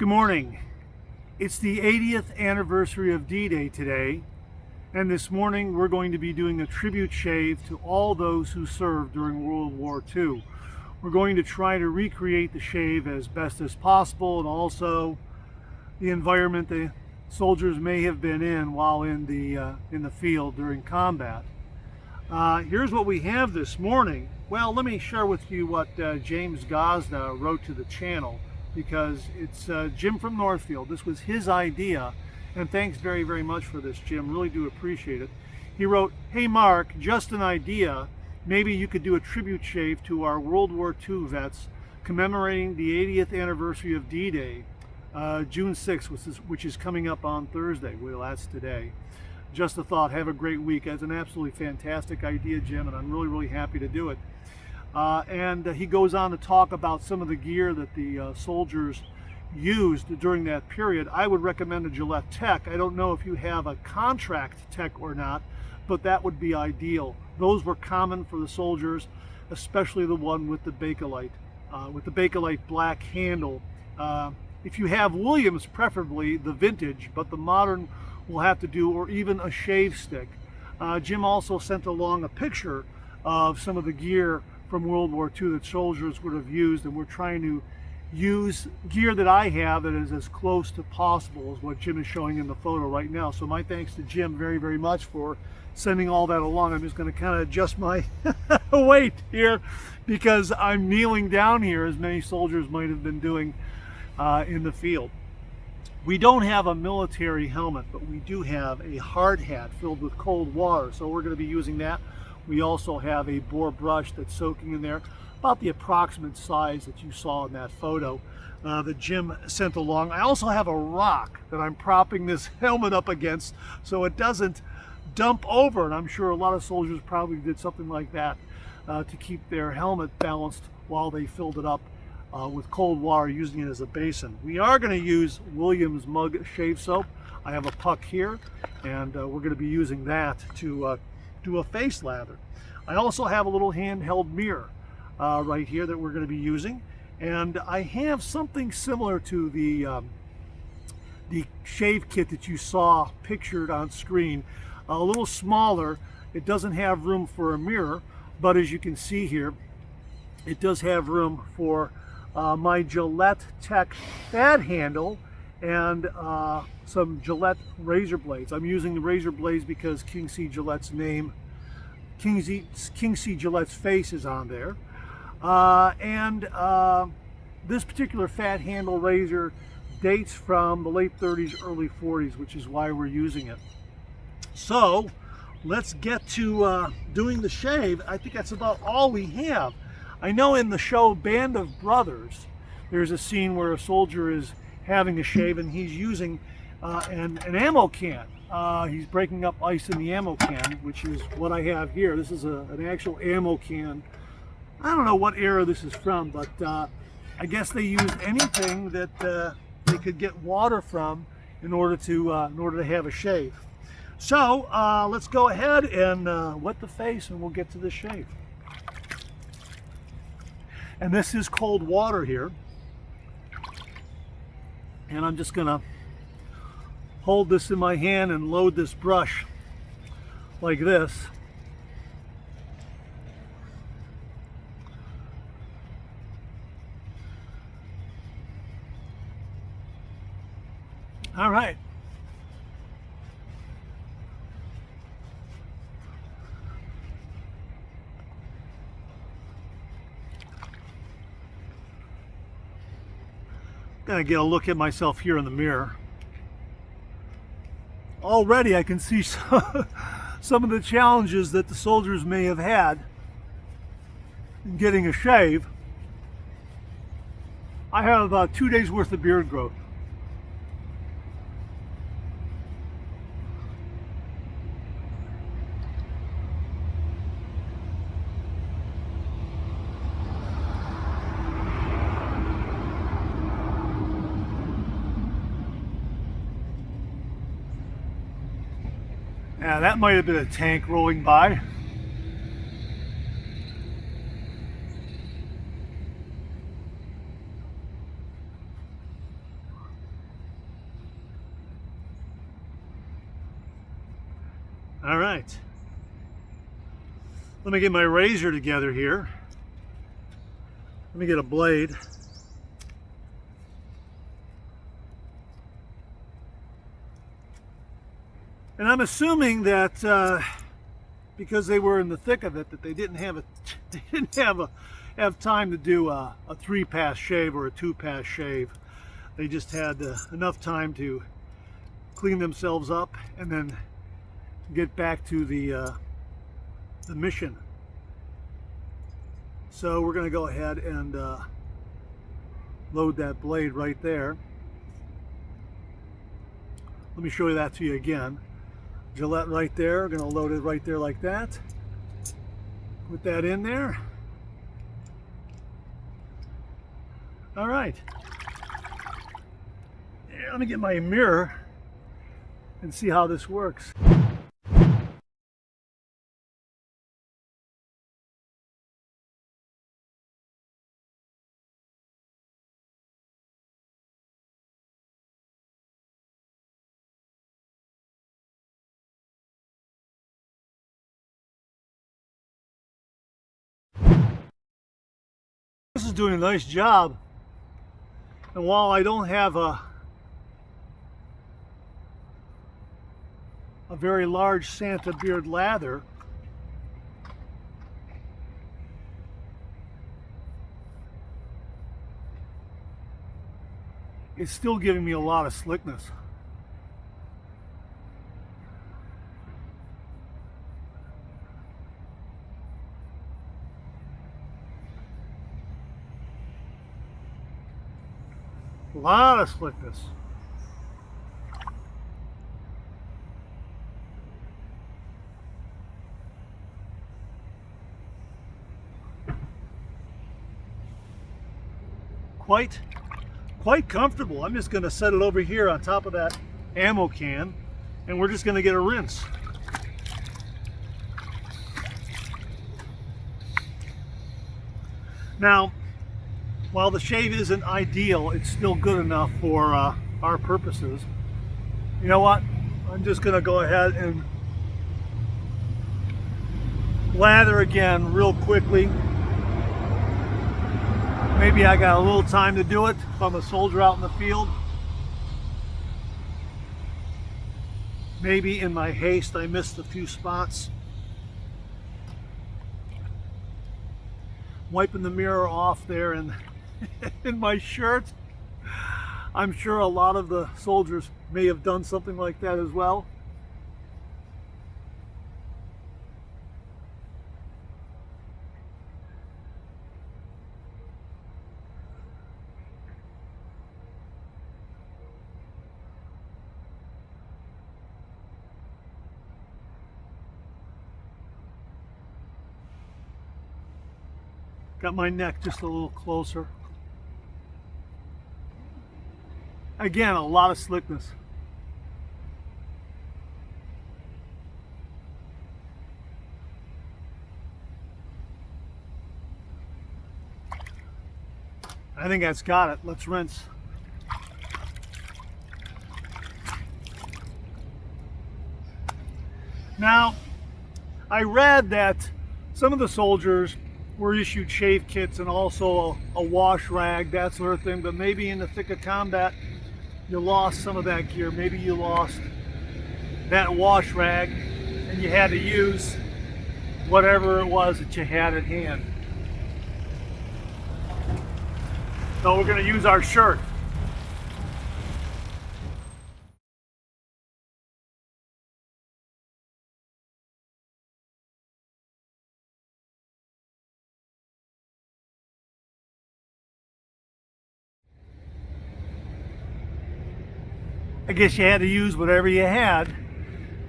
Good morning. It's the 80th anniversary of D-Day today, and this morning we're going to be doing a tribute shave to all those who served during World War II. We're going to try to recreate the shave as best as possible, and also the environment the soldiers may have been in while in the field during combat. Here's what we have this morning. Well, let me share with you what James Gazdagh wrote to the channel, because it's Jim from Northfield. This was his idea, and thanks very, very much for this, Jim. Really do appreciate it. He wrote, "Hey Mark, just an idea. Maybe you could do a tribute shave to our World War II vets commemorating the 80th anniversary of D-Day, June 6th, which is coming up on Thursday." Well, that's today. Just a thought. Have a great week. That's an absolutely fantastic idea, Jim, and I'm really, really happy to do it. And he goes on to talk about some of the gear that the soldiers used during that period. I would recommend a Gillette Tech. I don't know if you have a contract Tech or not, but that would be ideal. Those were common for the soldiers, especially the one with the Bakelite black handle. If you have Williams, preferably the vintage, but the modern will have to do, or even a shave stick. Jim also sent along a picture of some of the gear from World War II that soldiers would have used, and we're trying to use gear that I have that is as close to possible as what Jim is showing in the photo right now. So my thanks to Jim very, very much for sending all that along. I'm just going to kind of adjust my weight here because I'm kneeling down here, as many soldiers might have been doing in the field. We don't have a military helmet, but we do have a hard hat filled with cold water, so we're going to be using that. We also have a boar brush that's soaking in there, about the approximate size that you saw in that photo that Jim sent along. I also have a rock that I'm propping this helmet up against so it doesn't dump over, and I'm sure a lot of soldiers probably did something like that to keep their helmet balanced while they filled it up with cold water, using it as a basin. We are going to use Williams Mug Shave Soap. I have a puck here, and we're going to be using that to do a face lather. I also have a little handheld mirror right here that we're going to be using, and I have something similar to the shave kit that you saw pictured on screen, a little smaller. It doesn't have room for a mirror, but as you can see here, it does have room for my Gillette Tech pad handle and some Gillette razor blades. I'm using the razor blades because King C. Gillette's name, King C. Gillette's face is on there. This particular fat handle razor dates from the late 30s, early 40s, which is why we're using it. So let's get to doing the shave. I think that's about all we have. I know in the show Band of Brothers, there's a scene where a soldier is having a shave and he's using an ammo can. He's breaking up ice in the ammo can, which is what I have here. This is an actual ammo can. I don't know what era this is from, but I guess they used anything that they could get water from in order to have a shave. So let's go ahead and wet the face, and we'll get to the shave. And this is cold water here. And I'm just gonna hold this in my hand and load this brush like this. All right. Gonna get a look at myself here in the mirror. Already I can see some of the challenges that the soldiers may have had in getting a shave. I have about 2 days worth of beard growth. Yeah, that might have been a tank rolling by. All right. Let me get my razor together here. Let me get a blade. And I'm assuming that because they were in the thick of it, that they didn't have time to do a 3-pass shave or a 2-pass shave. They just had enough time to clean themselves up and then get back to the mission. So we're going to go ahead and load that blade right there. Let me show you that to you again. Gillette right there. We're going to load it right there like that. Put that in there. All right. Yeah, let me get my mirror and see how this works. This is doing a nice job, and while I don't have a very large Santa beard lather, it's still giving me a lot of slickness. A lot of slickness. Quite comfortable. I'm just going to set it over here on top of that ammo can, and we're just going to get a rinse. Now, while the shave isn't ideal, it's still good enough for our purposes. You know what? I'm just going to go ahead and lather again real quickly. Maybe I got a little time to do it if I'm a soldier out in the field. Maybe in my haste I missed a few spots. Wiping the mirror off there and in my shirt. I'm sure a lot of the soldiers may have done something like that as well. Got my neck just a little closer. Again, a lot of slickness. I think that's got it. Let's rinse. Now, I read that some of the soldiers were issued shave kits and also a wash rag, that sort of thing, but maybe in the thick of combat you lost some of that gear. Maybe you lost that wash rag and you had to use whatever it was that you had at hand. So we're going to use our shirt. I guess you had to use whatever you had,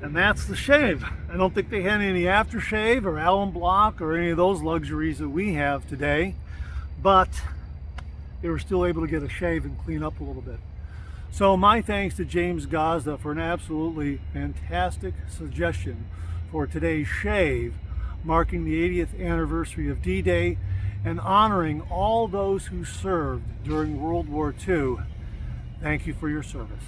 and that's the shave. I don't think they had any aftershave or alum block or any of those luxuries that we have today, but they were still able to get a shave and clean up a little bit. So my thanks to James Gazdagh for an absolutely fantastic suggestion for today's shave, marking the 80th anniversary of D-Day and honoring all those who served during World War II. Thank you for your service.